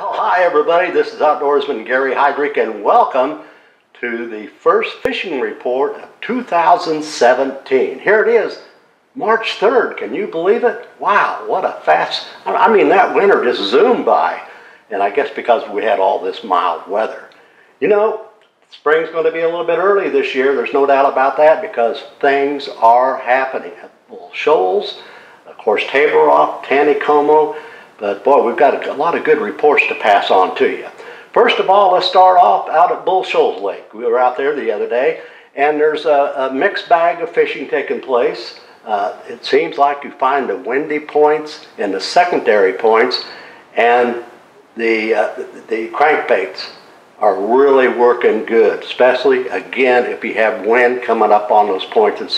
Well, hi everybody, this is Outdoorsman Gary Heydrich and welcome to the first fishing report of 2017. Here it is, March 3rd, can you believe it? Wow, what a fast, that winter just zoomed by. And I guess because we had all this mild weather. You know, spring's going to be a little bit early this year, there's no doubt about that, because things are happening at Bull Shoals, of course Table Rock, Taneycomo. But boy, we've got a lot of good reports to pass on to you. First of all, let's start off out at Bull Shoals Lake. We were out there the other day, and there's a mixed bag of fishing taking place. It seems like you find the windy points and the secondary points, and the crankbaits are really working good, especially, again, if you have wind coming up on those points and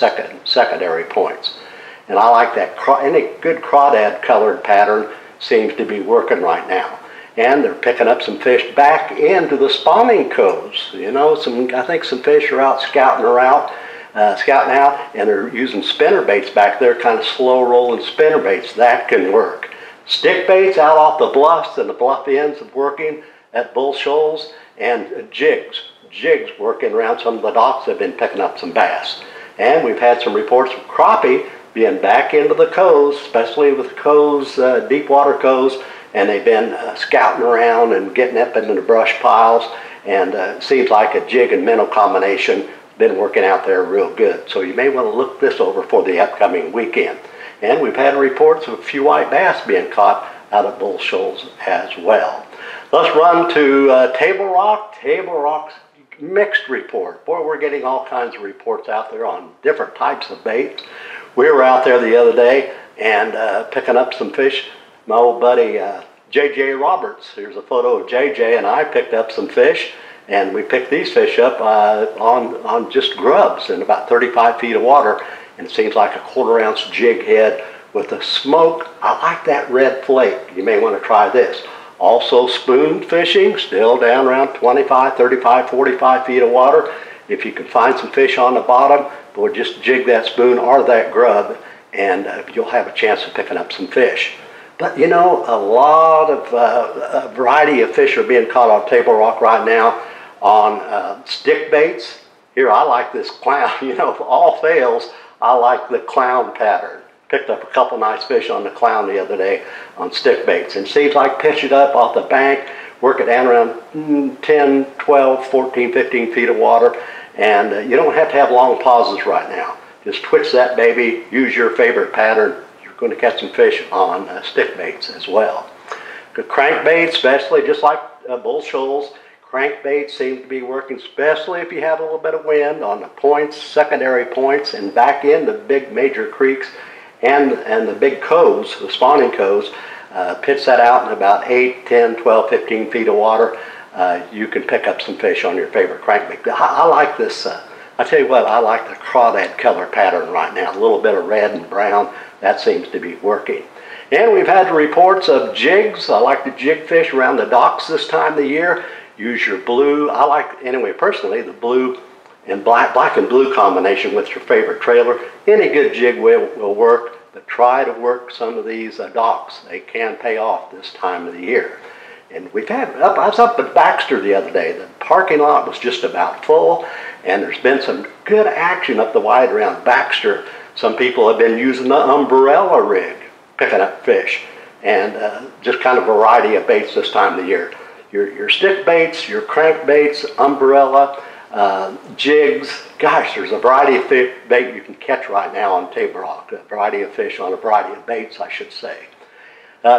secondary points. And I like that. Any good crawdad colored pattern seems to be working right now. And they're picking up some fish back into the spawning coves. You know, I think some fish are out scouting out, and they're using spinner baits back there, kind of slow rolling spinner baits. That can work. Stick baits out off the bluffs and the bluff ends of working at Bull Shoals, and jigs working around some of the docks have been picking up some bass. And we've had some reports of crappie being back into the coves, especially with coves, deep water coves, and they've been scouting around and getting up into the brush piles, and it seems like a jig and minnow combination been working out there real good. So you may want to look this over for the upcoming weekend. And we've had reports of a few white bass being caught out at Bull Shoals as well. Let's run to Table Rock. Table Rock's mixed report. Boy, we're getting all kinds of reports out there on different types of baits. We were out there the other day and picking up some fish. My old buddy J.J. Roberts, here's a photo of J.J. and I picked up some fish, and we picked these fish up on just grubs in about 35 feet of water, and it seems like a 1/4 ounce jig head with a smoke. I like that red flake. You may want to try this. Also spoon fishing, still down around 25, 35, 45 feet of water. If you can find some fish on the bottom, or just jig that spoon or that grub, and you'll have a chance of picking up some fish. But you know, a lot of a variety of fish are being caught on Table Rock right now on stick baits. Here, I like this clown. You know, if all fails, I like the clown pattern. Picked up a couple nice fish on the clown the other day on stick baits, and seems like pitch it up off the bank, work it down around 10, 12, 14, 15 feet of water. And you don't have to have long pauses right now. Just twitch that baby, use your favorite pattern. You're going to catch some fish on stick baits as well. The crankbaits, especially just like Bull Shoals, crankbaits seem to be working, especially if you have a little bit of wind on the points, secondary points, and back in the big major creeks and the big coves, the spawning coves. Pitch that out in about 8, 10, 12, 15 feet of water. You can pick up some fish on your favorite crankbait. I like this, I tell you what, I like the crawdad color pattern right now. A little bit of red and brown, that seems to be working. And we've had reports of jigs. I like to jig fish around the docks this time of the year. Use your blue, I like, anyway, personally, the blue and black and blue combination with your favorite trailer. Any good jig will work, but try to work some of these docks. They can pay off this time of the year. And we've had, I was up at Baxter the other day. The parking lot was just about full, and there's been some good action up the wide around Baxter. Some people have been using the umbrella rig, picking up fish, and just kind of a variety of baits this time of the year. Your stick baits, your crankbaits, umbrella, jigs. Gosh, there's a variety of bait you can catch right now on Table Rock. A variety of fish on a variety of baits, I should say.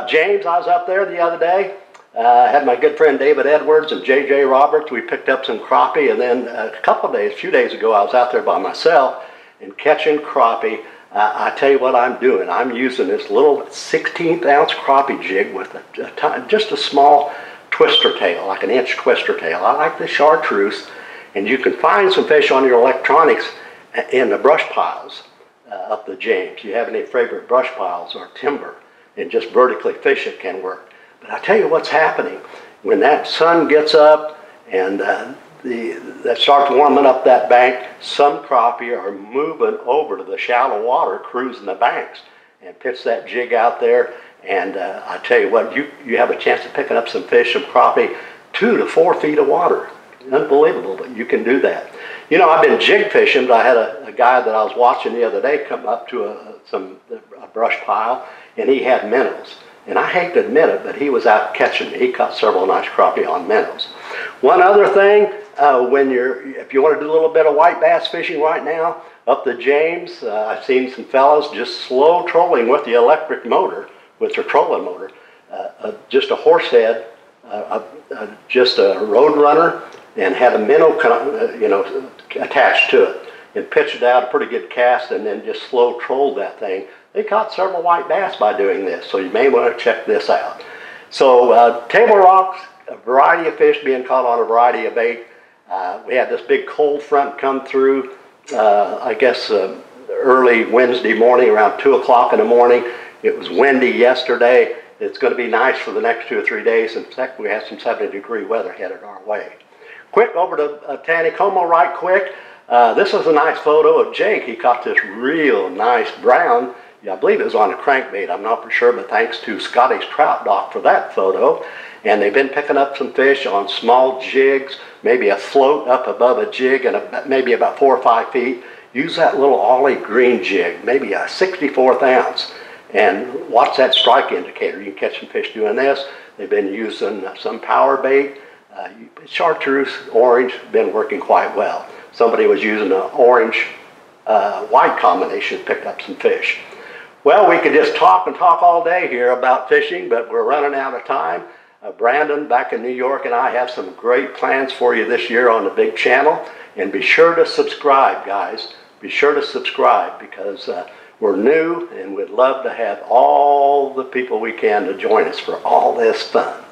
James, I was up there the other day. I had my good friend David Edwards and J.J. Roberts. We picked up some crappie, and then a few days ago, I was out there by myself and catching crappie. I tell you what I'm doing. I'm using this little 16th ounce crappie jig with just a small twister tail, like an inch twister tail. I like the chartreuse, and you can find some fish on your electronics in the brush piles up the James. You have any favorite brush piles or timber, and just vertically fish it can work. But I tell you what's happening, when that sun gets up and that starts warming up that bank, some crappie are moving over to the shallow water, cruising the banks. and pitch that jig out there. And I tell you what, you have a chance of picking up some fish, some crappie, 2 to 4 feet of water. Unbelievable, but you can do that. You know, I've been jig fishing, but I had a guy that I was watching the other day come up to a brush pile, and he had minnows. And I hate to admit it, but he was out catching me. He caught several nice crappie on minnows. One other thing, if you want to do a little bit of white bass fishing right now, up the James, I've seen some fellows just slow trolling with the electric motor, with their trolling motor, just a horse head, just a road runner, and had a minnow, attached to it, and pitched it out a pretty good cast, and then just slow trolled that thing. They caught several white bass by doing this, so you may want to check this out. So table rocks, a variety of fish being caught on a variety of bait. We had this big cold front come through, I guess early Wednesday morning, around 2 o'clock in the morning. It was windy yesterday. It's going to be nice for the next 2 or 3 days. In fact, we have some 70-degree weather headed our way. Quick, over to Taneycomo right quick. This is a nice photo of Jake. He caught this real nice brown. Yeah, I believe it was on a crankbait. I'm not for sure, but thanks to Scotty's Trout Dock for that photo. And they've been picking up some fish on small jigs, maybe a float up above a jig and maybe about 4 or 5 feet. Use that little olive green jig, maybe a 64th ounce. And watch that strike indicator. You can catch some fish doing this. They've been using some power bait. Chartreuse orange, been working quite well. Somebody was using an orange white combination to pick up some fish. Well, we could just talk and talk all day here about fishing, but we're running out of time. Brandon back in New York and I have some great plans for you this year on the big channel. And be sure to subscribe, guys. Be sure to subscribe, because we're new and we'd love to have all the people we can to join us for all this fun.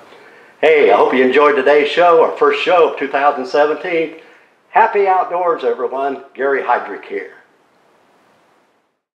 Hey, I hope you enjoyed today's show, our first show of 2017. Happy outdoors, everyone. Gary Heidrich here.